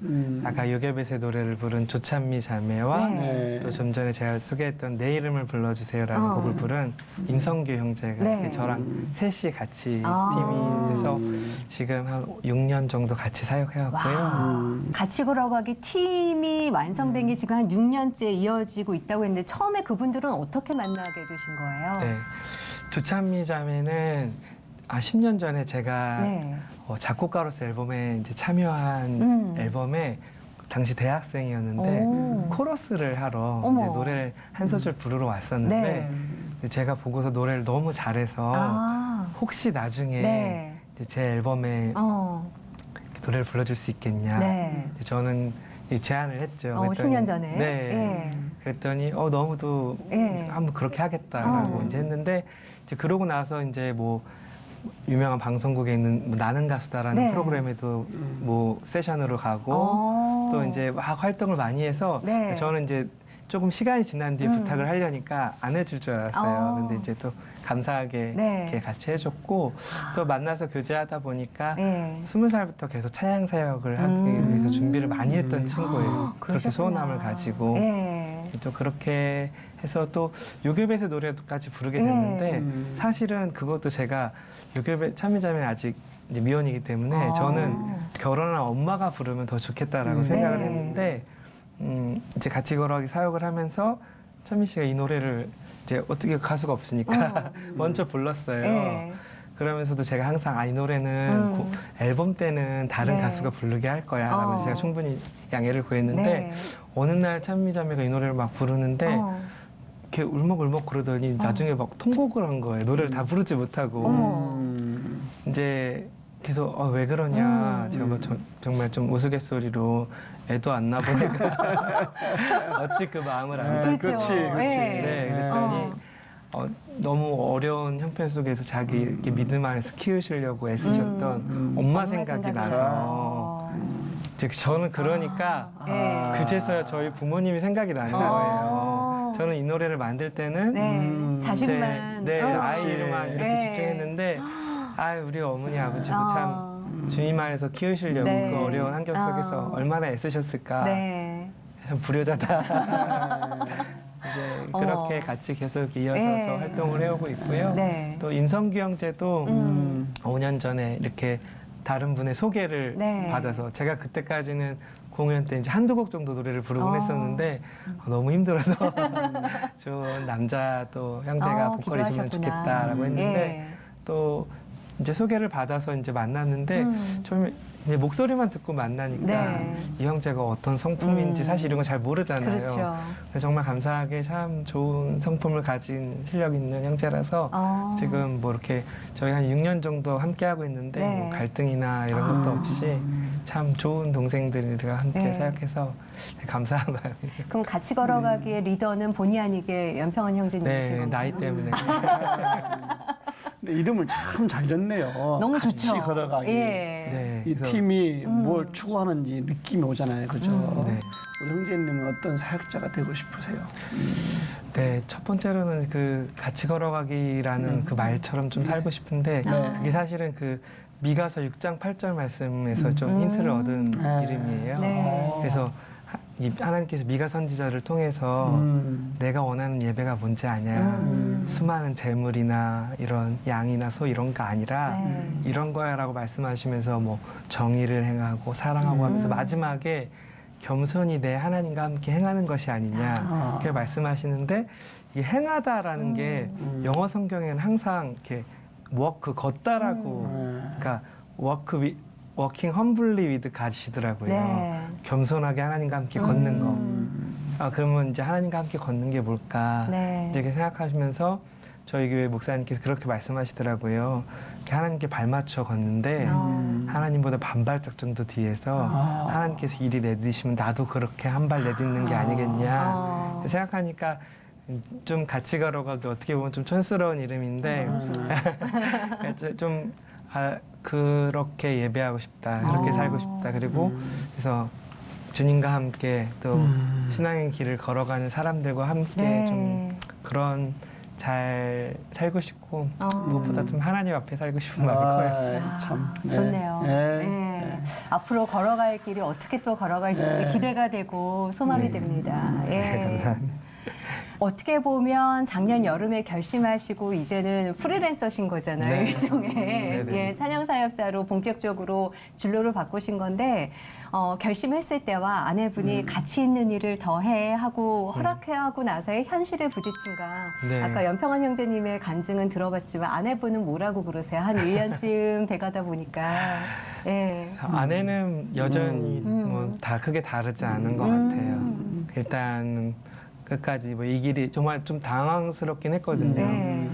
아까 요괴벳의 노래를 부른 조찬미 자매와 네. 또 좀 전에 제가 소개했던 내 이름을 불러주세요라는 곡을 부른 임성규 형제가 네. 저랑 셋이 같이 아. 팀이 돼서 지금 한 6년 정도 같이 사역해왔고요. 와, 같이 걸어가기 팀이 완성된 게 지금 한 6년째 이어지고 있다고 했는데 처음에 그분들은 어떻게 만나게 되신 거예요? 네, 조찬미 자매는 10년 전에 제가 네. 작곡가로서 앨범에 이제 참여한 앨범에 당시 대학생이었는데 오. 코러스를 하러 어머. 이제 노래를 한 소절 부르러 왔었는데 제가 보고서 노래를 너무 잘해서 아, 혹시 나중에 네. 이제 제 앨범에 노래를 불러줄 수 있겠냐. 네. 이제 저는 이 제안을 했죠. 10년 전에. 네. 예. 그랬더니 너무도 예. 한번 그렇게 하겠다라고 이제 했는데 이제 그러고 나서 이제 뭐 유명한 방송국에 있는 뭐 나는 가수다라는 네. 프로그램에도 뭐 세션으로 가고 또 이제 막 활동을 많이 해서 네. 저는 이제 조금 시간이 지난 뒤에 부탁을 하려니까 안 해줄 줄 알았어요. 근데 이제 또 감사하게 네. 이렇게 같이 해줬고 또 만나서 교제하다 보니까 예. 20살부터 계속 찬양 사역을 하기 위해서 준비를 많이 했던 친구예요. 그렇게 그러셨구나. 소원함을 가지고 예. 또 그렇게 해서 또 요괴벳의 노래까지 부르게 됐는데 사실은 그것도 제가 요괴벳 참미자매는 아직 이제 미혼이기 때문에 저는 결혼한 엄마가 부르면 더 좋겠다라고 생각을 네. 했는데 이제 같이 걸어가기 사역을 하면서 참미 씨가 이 노래를 이제 어떻게 가수가 없으니까 먼저 불렀어요. 예. 그러면서도 제가 항상 이 노래는 앨범 때는 다른 네. 가수가 부르게 할 거야 라고 제가 충분히 양해를 구했는데 네. 어느 날 참미자매가 이 노래를 막 부르는데 이렇게 울먹울먹 그러더니 나중에 막 통곡을 한 거예요. 노래를 다 부르지 못하고 이제 계속 왜 그러냐 제가 뭐 정말 좀 우스갯소리로 애도 안 나보니까 어찌 그 마음을 안 그렇죠. 그렇지. 예. 네, 그랬더니 너무 어려운 형편 속에서 자기 이렇게 믿음 안에서 키우시려고 애쓰셨던 엄마 생각이 나서 즉 저는 그러니까 네. 그제서야 저희 부모님이 생각이 나는 거예요. 저는 이 노래를 만들 때는 네. 자식만. 네, 아이 그렇지. 일만 이렇게 네. 집중했는데 우리 어머니 아버지도 참 주님 안에서 키우시려고 네. 그 어려운 환경 속에서 얼마나 애쓰셨을까. 네. 참 불효자다. 이제 그렇게 같이 계속 이어서 네. 저 활동을 해오고 있고요. 네. 또 임성규 형제도 5년 전에 이렇게 다른 분의 소개를 네. 받아서 제가 그때까지는 공연 때 이제 한두 곡 정도 노래를 부르곤 했었는데 너무 힘들어서 좋은 남자 또 형제가 보컬이 있으면 기도하셨구나. 좋겠다라고 했는데 예. 또 이제 소개를 받아서 이제 만났는데 좀 이제 목소리만 듣고 만나니까 네. 이 형제가 어떤 성품인지 사실 이런 거 잘 모르잖아요. 그렇죠. 근데 정말 감사하게 참 좋은 성품을 가진 실력 있는 형제라서 지금 뭐 이렇게 저희 한 6년 정도 함께 하고 있는데 네. 뭐 갈등이나 이런 것도 없이 참 좋은 동생들과 함께 네. 생각해서 감사한 마음이에요. 그럼 같이 걸어가기에 리더는 본의 아니게 연평한 형제님이신 네, 건가요? 나이 때문에. 근데 이름을 참 잘 졌네요. 너무 같이 좋죠. 걸어가기. 예. 네, 이 그래서 팀이 뭘 추구하는지 느낌이 오잖아요. 그죠? 네. 우리 형제님은 어떤 사역자가 되고 싶으세요? 네, 첫 번째로는 그 같이 걸어가기라는 그 말처럼 좀 살고 싶은데 네. 그게 사실은 그 미가서 6장 8절 말씀에서 좀 힌트를 얻은 이름이에요. 네. 그래서 하나님께서 미가 선지자를 통해서 내가 원하는 예배가 뭔지 아냐. 수많은 재물이나 이런 양이나 소 이런 거 아니라 네. 이런 거야라고 말씀하시면서 뭐 정의를 행하고 사랑하고 하면서 마지막에 겸손히 내 하나님과 함께 행하는 것이 아니냐 이렇게 말씀하시는데 이 행하다라는 게 영어 성경에는 항상 이렇게 워크 걷다라고 그러니까 워킹 험블리 위드 가시더라고요. 네. 겸손하게 하나님과 함께 걷는 거. 그러면 이제 하나님과 함께 걷는 게 뭘까? 네. 이렇게 생각하시면서 저희 교회 목사님께서 그렇게 말씀하시더라고요. 이렇게 하나님께 발맞춰 걷는데 하나님보다 반발짝 정도 뒤에서 하나님께서 일이 내딛으시면 나도 그렇게 한 발 내딛는 게 아니겠냐 생각하니까 좀 같이 걸어가기 어떻게 보면 좀 촌스러운 이름인데 좀 그렇게 예배하고 싶다, 그렇게 살고 싶다. 그리고 그래서 주님과 함께 또 신앙의 길을 걸어가는 사람들과 함께 네. 좀 그런 잘 살고 싶고 무엇보다 좀 하나님 앞에 살고 싶은 마음이 커요. 참. 네. 좋네요. 네. 네. 앞으로 걸어갈 길이 어떻게 또 걸어갈지 네. 기대가 되고 소망이 네. 됩니다. 네, 예. 감사합니다. 어떻게 보면 작년 여름에 결심하시고 이제는 프리랜서신 거잖아요. 네. 일종의 네네. 예, 찬양 사역자로 본격적으로 진로를 바꾸신 건데 결심했을 때와 아내분이 같이 있는 일을 더해 하고 허락해 하고 나서의 현실에 부딪힌가. 네. 아까 연평한 형제님의 간증은 들어봤지만 아내분은 뭐라고 그러세요? 한 1년쯤 돼가다 보니까. 예. 아내는 여전히 뭐 다 크게 다르지 않은 것 같아요. 일단 끝까지 뭐 이 길이 정말 좀 당황스럽긴 했거든요. 네.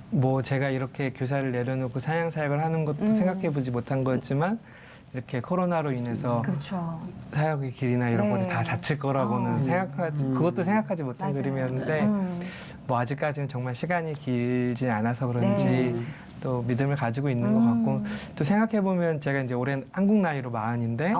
뭐 제가 이렇게 교사를 내려놓고 사양 사역을 하는 것도 생각해보지 못한 거였지만 이렇게 코로나로 인해서 그렇죠. 사역의 길이나 이런 네. 것이 다 닫힐 거라고는 그것도 생각하지 못한 맞아요. 그림이었는데 뭐 아직까지는 정말 시간이 길지 않아서 그런지 네. 또 믿음을 가지고 있는 것 같고 또 생각해 보면 제가 이제 올해 한국 나이로 40인데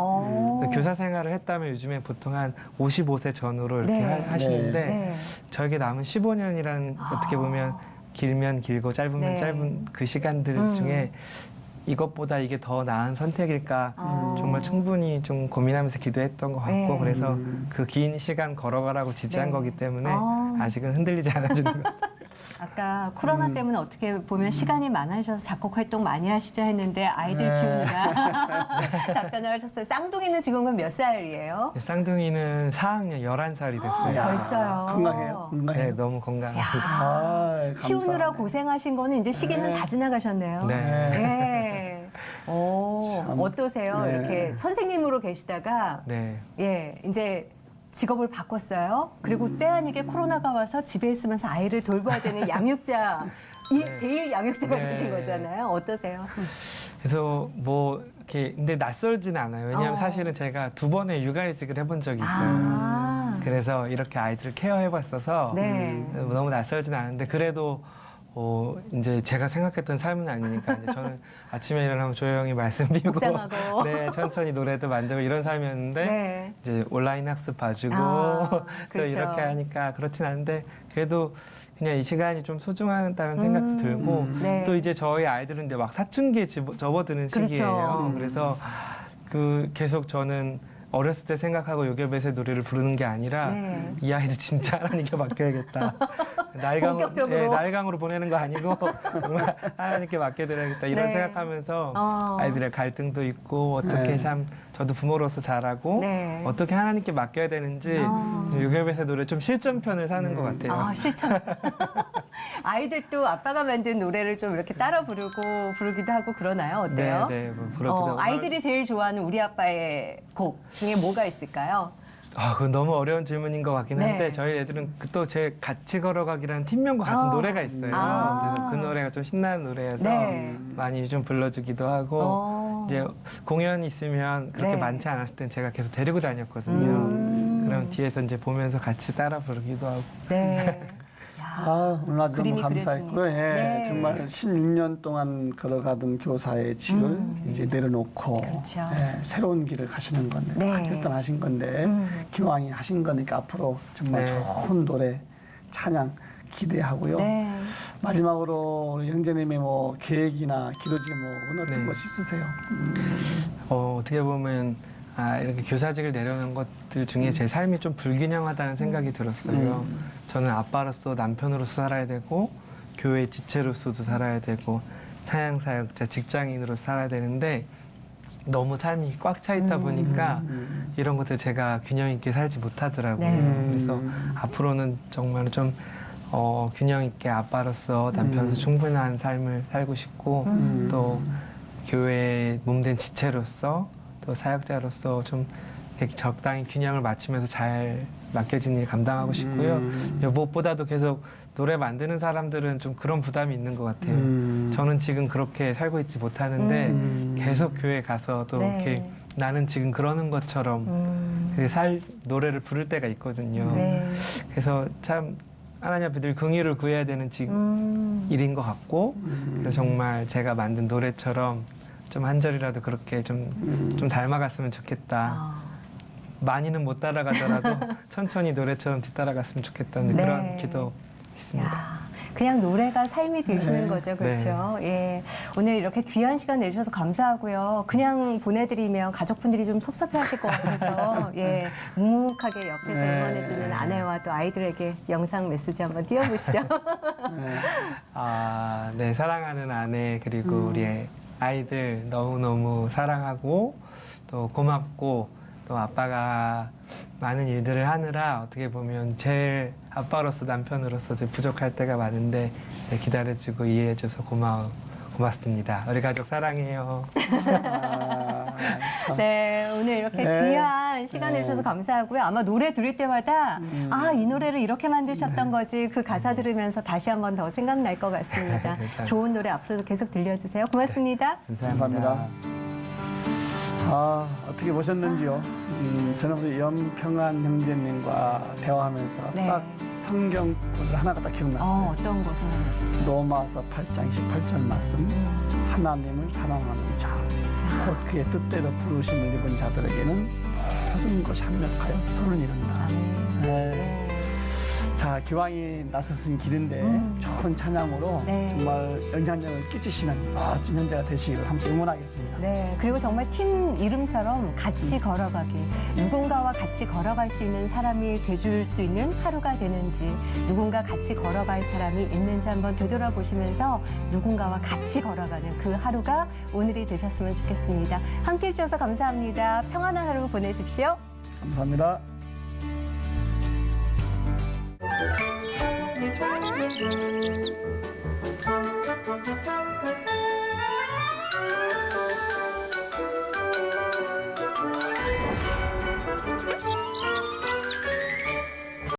교사 생활을 했다면 요즘에 보통 한 55세 전후로 이렇게 네. 하시는데 네. 저에게 남은 15년이라는 어떻게 보면 길면 길고 짧으면 네. 짧은 그 시간들 중에 이것보다 이게 더 나은 선택일까 정말 충분히 좀 고민하면서 기도했던 것 같고 네. 그래서 그 긴 시간 걸어가라고 지지한 네. 거기 때문에 아. 아직은 흔들리지 않아주는 것 같아요. 아까 코로나 때문에 어떻게 보면 시간이 많으셔서 작곡 활동 많이 하시죠 했는데 아이들 네. 키우느라 답변을 하셨어요. 쌍둥이는 지금은 몇 살이에요? 쌍둥이는 4학년 11살이 됐어요. 야, 벌써요. 건강해요. 건강해요. 네, 너무 건강합니다. 아, 키우느라 감사하네. 고생하신 거는 이제 시기는 네. 다 지나가셨네요. 네. 네. 오, 참. 어떠세요? 네. 이렇게 선생님으로 계시다가 네. 예, 이제 직업을 바꿨어요. 그리고 때 아니게 코로나가 와서 집에 있으면서 아이를 돌봐야 되는 양육자, 이 제일 양육자가 네. 되신 거잖아요. 어떠세요? 그래서 뭐 이렇게 근데 낯설진 않아요. 왜냐하면 어. 사실은 제가 2번의 육아휴직을 해본 적이 있어요. 아, 그래서 이렇게 아이들을 케어해봤어서 네. 너무 낯설진 않은데 그래도 이제 제가 생각했던 삶은 아니니까 이제 저는 아침에 일어나면 조용히 말씀 비우고 묵상하고. 네, 천천히 노래도 만들고 이런 삶이었는데 네. 이제 온라인 학습 봐주고 아, 또 그렇죠. 이렇게 하니까 그렇진 않은데 그래도 그냥 이 시간이 좀 소중하다는 생각도 들고 네. 또 이제 저희 아이들은 이제 막 사춘기에 접어드는 그렇죠. 시기예요. 그래서 계속 저는 어렸을 때 생각하고 요괴벳의 노래를 부르는 게 아니라 네. 이 아이들 진짜 하나님께 맡겨야겠다. 본격적으로. 네, 날강으로 보내는 거 아니고 정말 하나님께 맡겨드려야겠다 이런 네. 생각하면서 어. 아이들의 갈등도 있고 어떻게 네. 참 저도 부모로서 잘하고 네. 어떻게 하나님께 맡겨야 되는지 요괴벳의 노래 좀 실전편을 사는 것 같아요. 아, 실천. 아이들도 아빠가 만든 노래를 좀 이렇게 따라 부르기도 하고 그러나요? 어때요? 네, 뭐 그렇기도 하고. 아이들이 제일 좋아하는 우리 아빠의 곡 중에 뭐가 있을까요? 그건 너무 어려운 질문인 것 같긴 한데 네. 저희 애들은 또 제 같이 걸어가기라는 팀명과 같은 노래가 있어요. 아. 그래서 그 노래가 좀 신나는 노래여서 네. 많이 좀 불러주기도 하고 이제 공연이 있으면 그렇게 네. 많지 않았을 땐 제가 계속 데리고 다녔거든요. 그럼 뒤에서 이제 보면서 같이 따라 부르기도 하고. 네. 오늘 아주 너무 그림이 감사했고요. 그려집니다. 예, 네. 정말 16년 동안 걸어가던 교사의 직을 이제 내려놓고 그렇죠. 예, 새로운 길을 가시는 건데 네. 결단하신 건데 기왕이 하신 거니까 앞으로 정말 네. 좋은 노래 찬양 기대하고요. 네. 마지막으로 우리 형제님의 뭐 계획이나 기도 제목은 어떤 네. 것이 있으세요? 어떻게 보면 이렇게 교사직을 내려놓은 것들 중에 제 삶이 좀 불균형하다는 생각이 들었어요. 저는 아빠로서 남편으로서 살아야 되고 교회 지체로서도 살아야 되고 찬양 사역자 직장인으로서 살아야 되는데 너무 삶이 꽉 차 있다 보니까 이런 것들 제가 균형 있게 살지 못하더라고요. 네. 그래서 앞으로는 정말 좀 균형 있게 아빠로서 남편으로서 충분한 삶을 살고 싶고 또 교회에 몸된 지체로서 또 사역자로서 좀 이렇게 적당히 균형을 맞추면서 잘 맡겨진 일 감당하고 싶고요. 무엇보다도 계속 노래 만드는 사람들은 좀 그런 부담이 있는 것 같아요. 저는 지금 그렇게 살고 있지 못하는데 계속 교회 가서도 네. 이렇게 나는 지금 그러는 것처럼 노래를 부를 때가 있거든요. 네. 그래서 참 하나님 앞에 늘 긍휼을 구해야 되는 일인 것 같고 그래서 정말 제가 만든 노래처럼 좀 한 절이라도 그렇게 좀 닮아갔으면 좋겠다. 많이는 못 따라가더라도 천천히 노래처럼 뒤따라갔으면 좋겠다는 네. 그런 기도 있습니다. 야, 그냥 노래가 삶이 되시는 네. 거죠, 그렇죠? 예, 오늘 이렇게 귀한 시간 내주셔서 감사하고요. 그냥 보내드리면 가족분들이 좀 섭섭해하실 것 같아서 예, 묵묵하게 옆에서 네. 응원해주는 아내와 또 아이들에게 영상 메시지 한번 띄워보시죠. 네, 사랑하는 아내 그리고 우리 아이들 너무너무 사랑하고 또 고맙고 또 아빠가 많은 일들을 하느라 어떻게 보면 제일 아빠로서 남편으로서 좀 부족할 때가 많은데 기다려주고 이해해줘서 고맙습니다. 우리 가족 사랑해요. 네, 오늘 이렇게 네. 귀한 시간 내주셔서 감사하고요. 아마 노래 들을 때마다 이 노래를 이렇게 만드셨던 거지 그 가사 들으면서 다시 한 번 더 생각날 것 같습니다. 감사합니다. 좋은 노래 앞으로도 계속 들려주세요. 고맙습니다. 감사합니다. 어떻게 보셨는지요? 저는 우리 염평한 형제님과 대화하면서 네. 딱 성경 구절 하나가 딱 기억났어요. 어떤 거 생각나셨어요? 로마서 8장 18절 말씀. 하나님을 사랑하는 자, 곧 그의 뜻대로 부르심을 입은 자들에게는 모든 것이 합력하여 선을 이룬다. 네. 자, 기왕이 나서신 길인데 좋은 찬양으로 네. 정말 영향력을 끼치시는 멋진 현재가 되시기를 함께 응원하겠습니다. 네, 그리고 정말 팀 이름처럼 같이 걸어가기, 누군가와 같이 걸어갈 수 있는 사람이 돼줄 수 있는 하루가 되는지, 누군가 같이 걸어갈 사람이 있는지 한번 되돌아보시면서 누군가와 같이 걸어가는 그 하루가 오늘이 되셨으면 좋겠습니다. 함께 해주셔서 감사합니다. 평안한 하루 보내십시오. 감사합니다. Thank you.